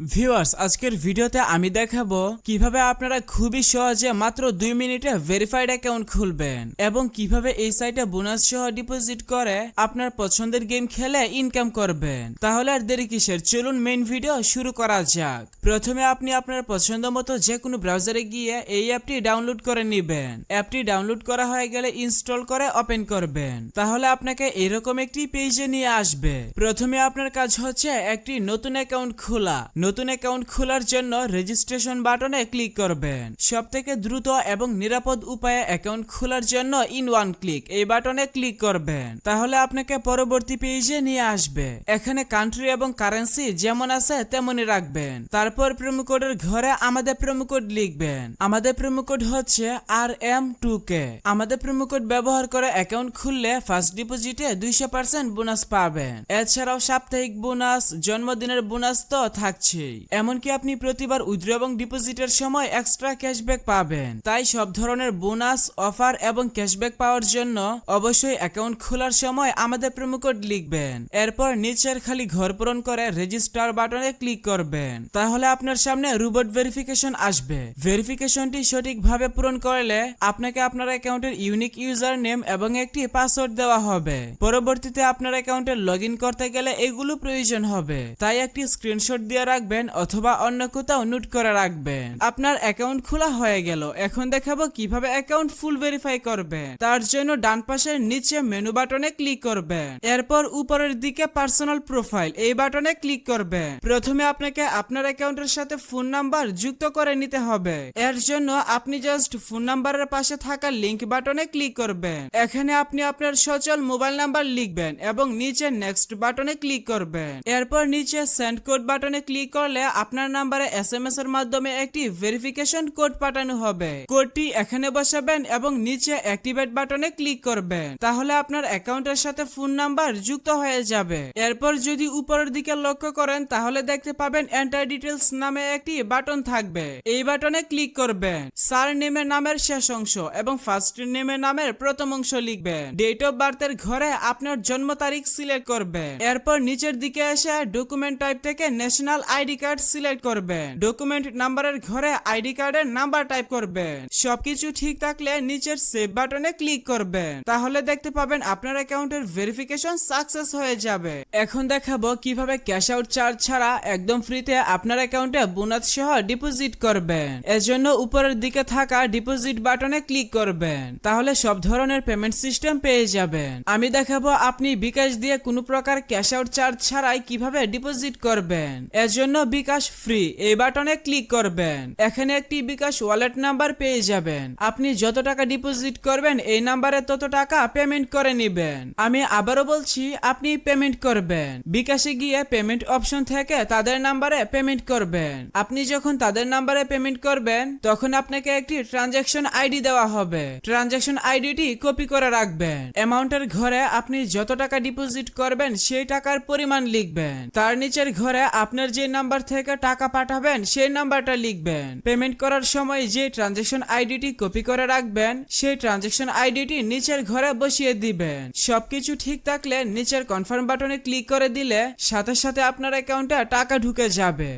Viewers, আজকের ভিডিওতে আমি দেখাবো কিভাবে আপনারা খুবই সহজে মাত্র 2 মিনিটে ভেরিফাইড অ্যাকাউন্ট খুলবেন এবং কিভাবে এই সাইটে বোনাস সহ ডিপোজিট করে আপনার পছন্দের গেম খেলে ইনকাম করবেন। তাহলে আর দেরি কিসের, চলুন মেইন ভিডিও শুরু করা যাক। প্রথমে আপনি আপনার পছন্দ মতো যে কোনো ব্রাউজারে গিয়ে এই অ্যাপটি ডাউনলোড করে নেবেন। অ্যাপটি ডাউনলোড করা হয়ে গেলে ইনস্টল করে ওপেন করবেন। তাহলে আপনাকে এরকম একটি পেজে নিয়ে আসবে। প্রথমে আপনার কাজ হচ্ছে একটি নতুন অ্যাকাউন্ট খোলা। নতুন অ্যাকাউন্ট খোলার জন্য রেজিস্ট্রেশন বাটনে ক্লিক করবেন। সবথেকে দ্রুত এবং নিরাপদ উপায়ে অ্যাকাউন্ট খোলার জন্য ইন ওয়ান ক্লিক এই বাটনে ক্লিক করবেন। তাহলে আপনাকে পরবর্তী পেজে নিয়ে আসবে। এখানে কান্ট্রি এবং কারেন্সি যেমন আছে তেমনই রাখবেন। তারপর প্রোমো কোডের ঘরে আমাদের প্রোমো কোড লিখবেন। আমাদের প্রোমো কোড হচ্ছে RM2K। আমাদের প্রোমো কোড ব্যবহার করে অ্যাকাউন্ট খুললে ফার্স্ট ডিপোজিটে 200% বোনাস পাবেন। এছাড়াও সাপ্তাহিক বোনাস, জন্মদিনের বোনাস তো থাকছে। এমনকি আপনি প্রতিবার উইথড্র এবং ডিপোজিটের সময় এক্সট্রা ক্যাশব্যাক পাবেন। তাই সব ধরনের বোনাস, অফার এবং ক্যাশব্যাক পাওয়ার জন্য অবশ্যই অ্যাকাউন্ট খোলার সময় আমাদের প্রোমো কোড লিখবেন। এরপর নিচের খালি ঘর পূরণ করে রেজিস্টার বাটনে ক্লিক করবেন। তাহলে আপনার সামনে রোবট ভেরিফিকেশন আসবে। ভেরিফিকেশনটি সঠিকভাবে পূরণ করলে আপনাকে আপনার অ্যাকাউন্টের ইউনিক ইউজার নেম এবং একটি পাসওয়ার্ড দেওয়া হবে। পরবর্তীতে আপনার অ্যাকাউন্টে লগইন করতে গেলে এগুলো প্রয়োজন হবে। তাই একটি স্ক্রিনশট দিয়ে রাখবেন অথবা অন্য কোথাও নোট করে রাখবেন। আপনার অ্যাকাউন্ট খোলা হয়ে গেল। এখন দেখাবো কিভাবে অ্যাকাউন্ট ফুল ভেরিফাই করবেন। তার জন্য ডান পাশের নিচে মেনু বাটনে ক্লিক করবেন। এরপর উপরের দিকে পার্সোনাল প্রোফাইল এই বাটনে ক্লিক করবেন। প্রথমে আপনাকে আপনার অ্যাকাউন্টের সাথে ফোন নাম্বার যুক্ত করে নিতে হবে। এর জন্য আপনি জাস্ট ফোন নাম্বারের পাশে থাকা লিংক বাটনে ক্লিক করবেন। এখানে আপনি আপনার সচল মোবাইল নাম্বার লিখবেন এবং নিচে নেক্সট বাটনে ক্লিক করবেন। এরপর নিচে সেন্ড কোড বাটনে ক্লিক করলে আপনার নাম্বারে SMS এর মাধ্যমে একটি ভেরিফিকেশন কোড পাঠানো হবে। কোডটি এখানে বসাবেন এবং নিচে অ্যাক্টিভেট বাটনে ক্লিক করবেন। তাহলে আপনার অ্যাকাউন্টের সাথে ফোন নাম্বার যুক্ত হয়ে যাবে। এরপর যদি উপরের দিকে লক্ষ্য করেন তাহলে দেখতে পাবেন এন্টার ডিটেইলস নামে একটি বাটন থাকবে। এই বাটনে ক্লিক করবেন। সার নেমের নামের শেষ অংশ এবং ফার্স্ট নেমের নামের প্রথম অংশ লিখবেন। ডেট অফ বার্থের ঘরে আপনার জন্ম তারিখ সিলেক্ট করবেন। এরপর নিচের দিকে এসে ডকুমেন্ট টাইপ থেকে ন্যাশনাল আইডি কার্ড সিলেক্ট করবেন। ডকুমেন্ট নাম্বারের ঘরে আইডি কার্ডের নাম্বার টাইপ করবেন। সবকিছু ঠিক থাকলে নিচের সেভ বাটনে ক্লিক করবেন। তাহলে দেখতে পাবেন আপনার অ্যাকাউন্টের ভেরিফিকেশন সাকসেস হয়ে যাবে। এখন দেখাবো কিভাবে ক্যাশ আউট চার্জ ছাড়া একদম ফ্রিতে আপনার অ্যাকাউন্টে বোনাস সহ ডিপোজিট করবেন। এজন্য উপরের দিকে থাকা ডিপোজিট বাটনে ক্লিক করবেন। তাহলে সব ধরনের পেমেন্ট সিস্টেম পেয়ে যাবেন। আমি দেখাবো আপনি বিকাশ দিয়ে কোনো প্রকার ক্যাশ আউট চার্জ ছাড়াই কিভাবে ডিপোজিট করবেন। এর জন্য বিকাশ ফ্রি এই বাটনে ক্লিক করবেন। এখানে একটি বিকাশ ওয়ালেট নাম্বার পেয়ে যাবেন। আপনি যত টাকা ডিপোজিট করবেন এই নাম্বারে তত টাকা পেমেন্ট করে নেবেন। আমি আবারও বলছি, আপনি পেমেন্ট করবেন। বিকাশে গিয়ে পেমেন্ট অপশন থেকে তাদের নাম্বারে পেমেন্ট করবেন। আপনি যখন তাদের নাম্বারে পেমেন্ট করবেন তখন আপনাকে একটি ট্রানজাকশন আইডি দেওয়া হবে। ট্রানজাকশন আইডিটি কপি করে রাখবেন। অ্যামাউন্টের ঘরে আপনি যত টাকা ডিপোজিট করবেন সেই টাকার পরিমাণ লিখবেন। তার নিচের ঘরে আপনার যে নাম্বার থেকে টাকা পাঠাবেন সেই নাম্বারটা লিখবেন। পেমেন্ট করার সময় যে ট্রানজাকশন আইডিটি কপি করে রাখবেন সেই ট্রানজাকশন আইডিটি নিচের ঘরে বসিয়ে দিবেন। সবকিছু ঠিক থাকলে নিচের কনফার্ম বাটনে ক্লিক করে দিলে সাথে সাথে আপনার অ্যাকাউন্টে টাকা ঢুকে যাবে।